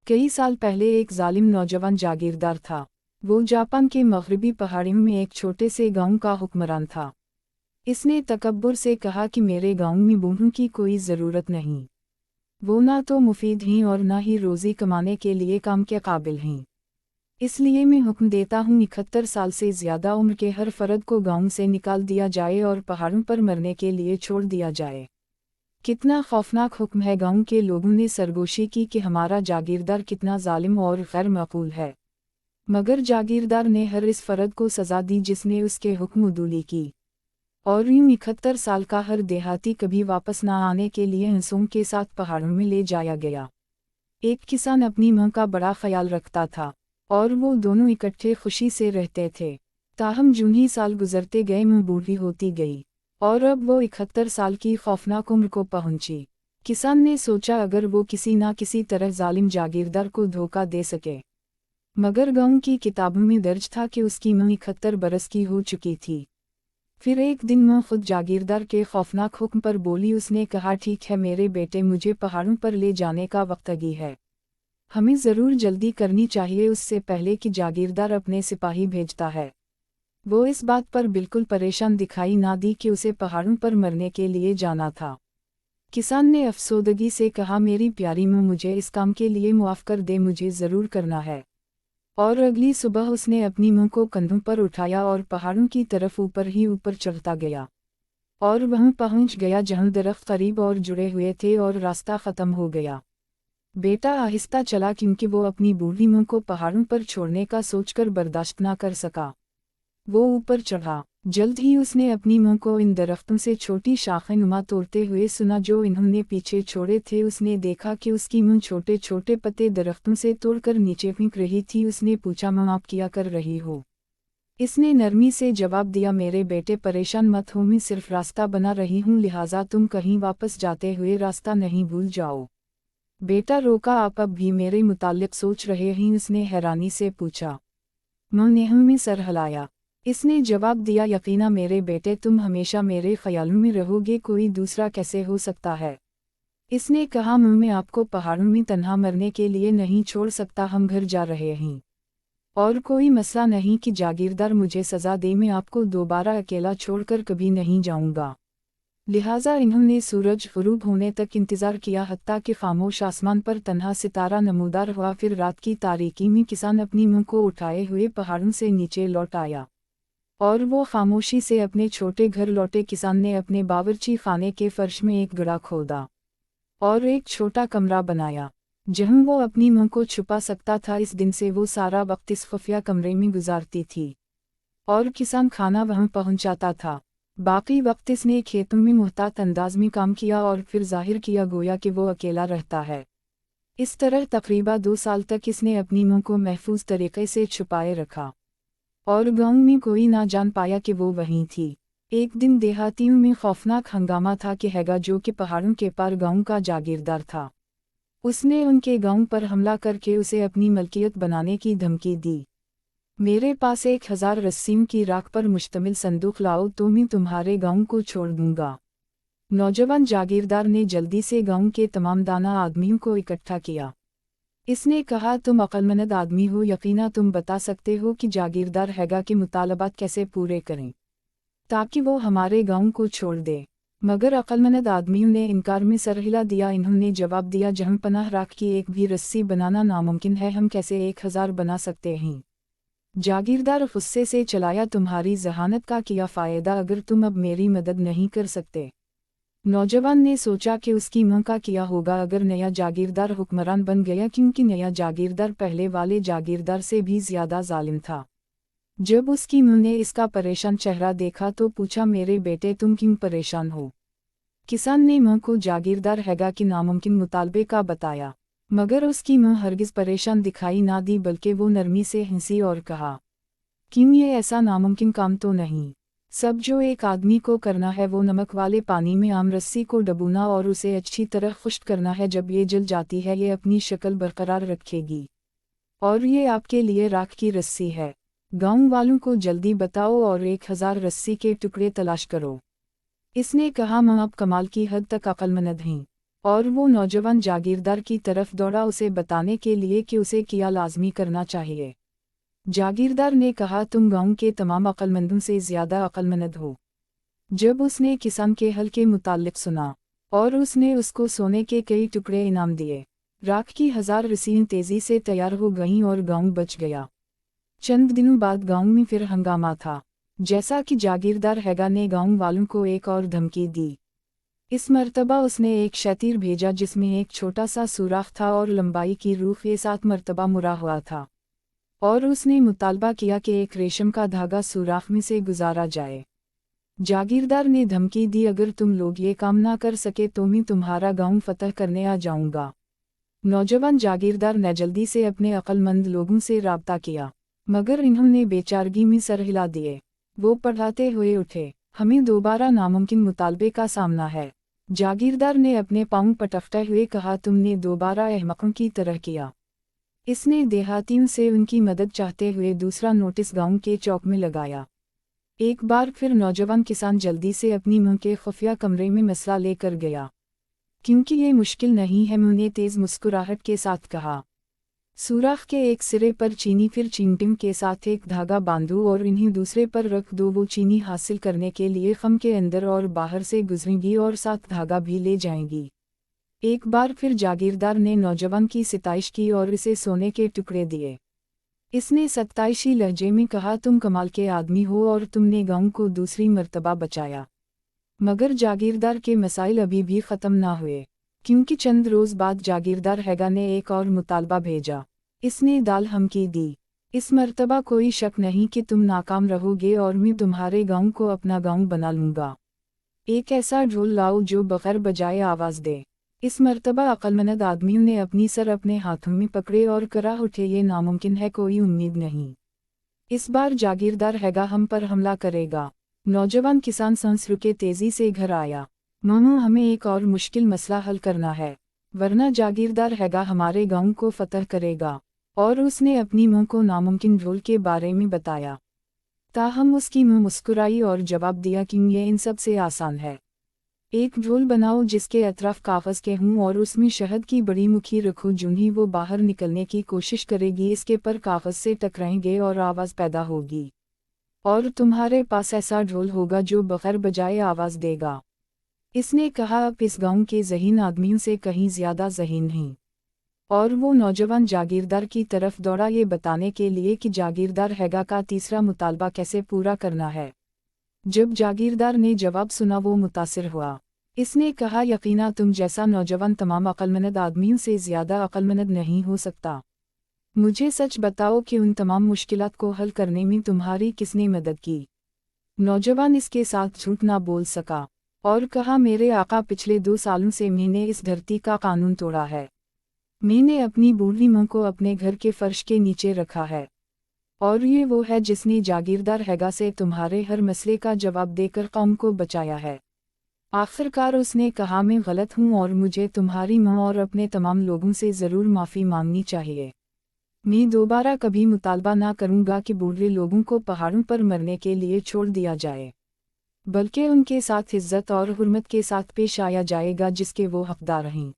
कई साल पहले एक जालिम नौजवान जागीरदार था। वो जापान के मगरबी पहाड़ियों में एक छोटे से गांव का हुक्मरान था। इसने तकब्बुर से कहा कि मेरे गांव में बूढ़ों की कोई ज़रूरत नहीं। वो ना तो मुफीद हैं और ना ही रोज़ी कमाने के लिए काम के काबिल हैं। इसलिए मैं हुक्म देता हूँ 71 साल से ज़्यादा उम्र के हर फर्द को गांव से निकाल दिया जाए और पहाड़ों पर मरने के लिए छोड़ दिया जाए। कितना खौफनाक हुक्म है। गांव के लोगों ने सरगोशी की कि हमारा जागीरदार कितना जालिम और गैर मकबूल है। मगर जागीरदार ने हर इस फर्द को सज़ा दी जिसने उसके हुक्म उदूली की। और यूं 71 साल का हर देहाती कभी वापस ना आने के लिए हंसों के साथ पहाड़ों में ले जाया गया। एक किसान अपनी मां का बड़ा ख्याल रखता था और वो दोनों इकट्ठे खुशी से रहते थे। ताहम जूं ही साल गुजरते गए मां बूढ़ी होती गई और अब वो 71 साल की खौफनाक उम्र को पहुंची। किसान ने सोचा अगर वो किसी ना किसी तरह जालिम जागीरदार को धोखा दे सके। मगर गांव की किताबों में दर्ज था कि उसकी मां 71 बरस की हो चुकी थी। फिर एक दिन मां खुद जागीरदार के खौफनाक हुक्म पर बोली। उसने कहा, ठीक है मेरे बेटे, मुझे पहाड़ों पर ले जाने का वक्त आ गया है। हमें ज़रूर जल्दी करनी चाहिए उससे पहले कि जागीरदार अपने सिपाही भेजता है। वो इस बात पर बिल्कुल परेशान दिखाई ना दी कि उसे पहाड़ों पर मरने के लिए जाना था। किसान ने अफसोदगी से कहा, मेरी प्यारी मां, मुझे इस काम के लिए मुआफ़ कर दे, मुझे ज़रूर करना है। और अगली सुबह उसने अपनी मां को कंधों पर उठाया और पहाड़ों की तरफ ऊपर ही ऊपर चढ़ता गया। और वहां पहुंच गया जहां दरख्त करीब और जुड़े हुए थे और रास्ता ख़त्म हो गया। बेटा आहिस्ता चला क्योंकि वो अपनी बूढ़ी मां को पहाड़ों पर छोड़ने का सोचकर बर्दाश्त ना कर सका। वो ऊपर चढ़ा। जल्द ही उसने अपनी मां को इन दरख्तों से छोटी शाखें नुमा तोड़ते हुए सुना जो इन्होंने पीछे छोड़े थे। उसने देखा कि उसकी मां छोटे छोटे पत्ते दरख्तों से तोड़कर नीचे फेंक रही थी। उसने पूछा, मां आप क्या कर रही हो? इसने नरमी से जवाब दिया, मेरे बेटे परेशान मत हो, मैं सिर्फ रास्ता बना रही हूँ, लिहाजा तुम कहीं वापस जाते हुए रास्ता नहीं भूल जाओ। बेटा रोका, आप अब भी मेरे मुताल्लिक सोच रहे हैं? उसने हैरानी से पूछा। मां ने में सर हिलाया। इसने जवाब दिया, यकीना मेरे बेटे, तुम हमेशा मेरे ख्यालों में रहोगे, कोई दूसरा कैसे हो सकता है? इसने कहा, मैं आपको पहाड़ों में तन्हा मरने के लिए नहीं छोड़ सकता, हम घर जा रहे हैं। और कोई मसला नहीं कि जागीरदार मुझे सज़ा दे, मैं आपको दोबारा अकेला छोड़कर कभी नहीं जाऊंगा। लिहाजा इन्होंने सूरज ग़ुरूब होने तक इंतज़ार किया, हत्ता कि खामोश आसमान पर तन्हा सितारा नमूदार हुआ। फिर रात की तारीकी में किसान अपनी मां को उठाए हुए पहाड़ों से नीचे लौट आया और वो खामोशी से अपने छोटे घर लौटे। किसान ने अपने बावर्ची खाने के फर्श में एक गड्ढा खोदा और एक छोटा कमरा बनाया जहां वो अपनी मां को छुपा सकता था। इस दिन से वो सारा वक्त इस खुफिया कमरे में गुजारती थी और किसान खाना वहां पहुंचाता था। बाकी वक्त इसने खेतों में मुहतात अंदाज में काम किया और फिर जाहिर किया गोया कि वो अकेला रहता है। इस तरह तकरीबा 2 साल तक इसने अपनी मां को महफूज तरीके से छुपाए रखा और गांव में कोई ना जान पाया कि वो वहीं थी। एक दिन देहातियों में खौफनाक हंगामा था कि हैगा, जो कि पहाड़ों के पार गांव का जागीरदार था। उसने उनके गांव पर हमला करके उसे अपनी मलकियत बनाने की धमकी दी। मेरे पास 1000 रस्सियों की राख पर मुश्तमिल संदूक लाओ तो मैं तुम्हारे गांव को छोड़ दूंगा। नौजवान जागीरदार ने जल्दी से गांव के तमाम दाना आदमियों को इकट्ठा किया। इसने कहा, तुम अक्लमंद आदमी हो, यकीना तुम बता सकते हो कि जागीरदार हैगा के मुतालबात कैसे पूरे करें ताकि वो हमारे गांव को छोड़ दे। मगर अक्लमंद आदमियों ने इनकार में सर हिला दिया। इन्होंने जवाब दिया, जहां पनाह राख की एक भी रस्सी बनाना नामुमकिन है, हम कैसे 1000 बना सकते हैं? जागीरदार गुस्से से चलाया, तुम्हारी जहानत का क्या फ़ायदा अगर तुम अब मेरी मदद नहीं कर सकते? नौजवान ने सोचा कि उसकी मां का क्या होगा अगर नया जागीरदार हुक्मरान बन गया, क्योंकि नया जागीरदार पहले वाले जागीरदार से भी ज़्यादा जालिम था। जब उसकी मां ने इसका परेशान चेहरा देखा तो पूछा, मेरे बेटे तुम क्यों परेशान हो? किसान ने मां को जागीरदार हैगा कि नामुमकिन मुतालबे का बताया, मगर उसकी मां हरगिज़ परेशान दिखाई ना दी, बल्कि वो नरमी से हंसी और कहा, क्यों, ये ऐसा नामुमकिन काम तो नहीं। सब जो एक आदमी को करना है वो नमक वाले पानी में आम रस्सी को डबोना और उसे अच्छी तरह खुश्क करना है। जब ये जल जाती है ये अपनी शक्ल बरकरार रखेगी और ये आपके लिए राख की रस्सी है। गांव वालों को जल्दी बताओ और 1000 रस्सी के टुकड़े तलाश करो। इसने कहा, मां आप कमाल की हद तक अक्लमंद हैं और वो नौजवान जागीरदार की तरफ दौड़ा उसे बताने के लिए कि उसे क्या लाजमी करना चाहिए। जागीरदार ने कहा, तुम गांव के तमाम अक्लमंदों से ज़्यादा अक्लमंद हो। जब उसने किसान के हल के मुताल्लिक सुना और उसने उसको सोने के कई टुकड़े इनाम दिए, राख की 1000 रस्सियां तेजी से तैयार हो गईं और गांव बच गया। चंद दिनों बाद गांव में फिर हंगामा था। जैसा कि जागीरदार हैगा ने गांव वालों को एक और धमकी दी। इस मर्तबा उसने एक शतीर भेजा जिसमें एक छोटा सा सुराख था और लंबाई की रूह के 7 मर्तबा मुड़ा हुआ था, और उसने मुतालबा किया कि एक रेशम का धागा सुराख में से गुजारा जाए। जागीरदार ने धमकी दी, अगर तुम लोग ये काम ना कर सके तो मैं तुम्हारा गांव फतह करने आ जाऊंगा। नौजवान जागीरदार ने जल्दी से अपने अक्लमंद लोगों से राब्ता किया, मगर इन्होंने बेचारगी में सर हिला दिए। वो पढ़ाते हुए उठे, हमें दोबारा नामुमकिन मुतालबे का सामना है। जागीरदार ने अपने पाँव पटकते हुए कहा, तुमने दोबारा अहमकों की तरह किया। इसने देहातियों से उनकी मदद चाहते हुए दूसरा नोटिस गांव के चौक में लगाया। एक बार फिर नौजवान किसान जल्दी से अपनी मुंह के खुफिया कमरे में मसला लेकर गया। क्योंकि ये मुश्किल नहीं है, उन्हें तेज मुस्कुराहट के साथ कहा, सुराख के एक सिरे पर चीनी फिर चींटियों के साथ एक धागा बांधो और इन्हें दूसरे पर रख दो। वो चीनी हासिल करने के लिए खम के अंदर और बाहर से गुजरेंगी और साथ धागा भी ले जाएंगी। एक बार फिर जागीरदार ने नौजवान की सिताइश की और इसे सोने के टुकड़े दिए। इसने सत्ताईशी लहजे में कहा, तुम कमाल के आदमी हो और तुमने गांव को दूसरी मर्तबा बचाया। मगर जागीरदार के मसाइल अभी भी ख़त्म ना हुए, क्योंकि चंद रोज़ बाद जागीरदार हैगा ने एक और मुतालबा भेजा। इसने दाल हमकी दी, इस मर्तबा कोई शक नहीं कि तुम नाकाम रहोगे और मैं तुम्हारे गांव को अपना गांव बना लूँगा। एक ऐसा ढोल लाओ जो बगैर बजाए आवाज़ दे। इस मर्तबा अक्लमंद आदमियों ने अपनी सर अपने हाथों में पकड़े और करा उठे, ये नामुमकिन है, कोई उम्मीद नहीं। इस बार जागीरदार हैगा हम पर हमला करेगा। नौजवान किसान सांस रुके तेजी से घर आया, मानो हमें एक और मुश्किल मसला हल करना है, वरना जागीरदार हैगा हमारे गांव को फतह करेगा। और उसने अपनी मुँह को नामुमकिन ढोल के बारे में बताया। ताहम उसकी मुँह मुस्कुराई और जवाब दिया कि ये इन सब से आसान है। एक ढोल बनाओ जिसके अतराफ कागज़ के हों और उसमें शहद की बड़ी मुट्ठी रखो, जूही वो बाहर निकलने की कोशिश करेगी इसके पर कागज़ से टकराएंगे और आवाज़ पैदा होगी, और तुम्हारे पास ऐसा ढोल होगा जो बगैर बजाए आवाज़ देगा। इसने कहा, अब इस गांव के ज़हीन आदमियों से कहीं ज़्यादा ज़हीन नहीं। और वो नौजवान जागीरदार की तरफ दौड़ा ये बताने के लिए कि जागीरदार हैगा का तीसरा मुतालबा कैसे पूरा करना है। जब जागीरदार ने जवाब सुना वो मुतासिर हुआ। इसने कहा, यकीना तुम जैसा नौजवान तमाम अक्लमंद आदमियों से ज़्यादा अक्लमंद नहीं हो सकता। मुझे सच बताओ कि उन तमाम मुश्किलात को हल करने में तुम्हारी किसने मदद की। नौजवान इसके साथ झूठ ना बोल सका और कहा, मेरे आका, पिछले 2 सालों से मैंने इस धरती का कानून तोड़ा है। मैंने अपनी बूढ़ी मां को अपने घर के फर्श के नीचे रखा है, और ये वो है जिसने जागीरदार हैगा से तुम्हारे हर मसले का जवाब देकर कौम को बचाया है। आखिरकार उसने कहा, मैं गलत हूँ और मुझे तुम्हारी मां और अपने तमाम लोगों से ज़रूर माफ़ी मांगनी चाहिए। मैं दोबारा कभी मुतालबा ना करूँगा कि बूढ़े लोगों को पहाड़ों पर मरने के लिए छोड़ दिया जाए, बल्कि उनके साथ इज्जत और हुर्मत के साथ पेश आया जाएगा जिसके वो हकदार हैं।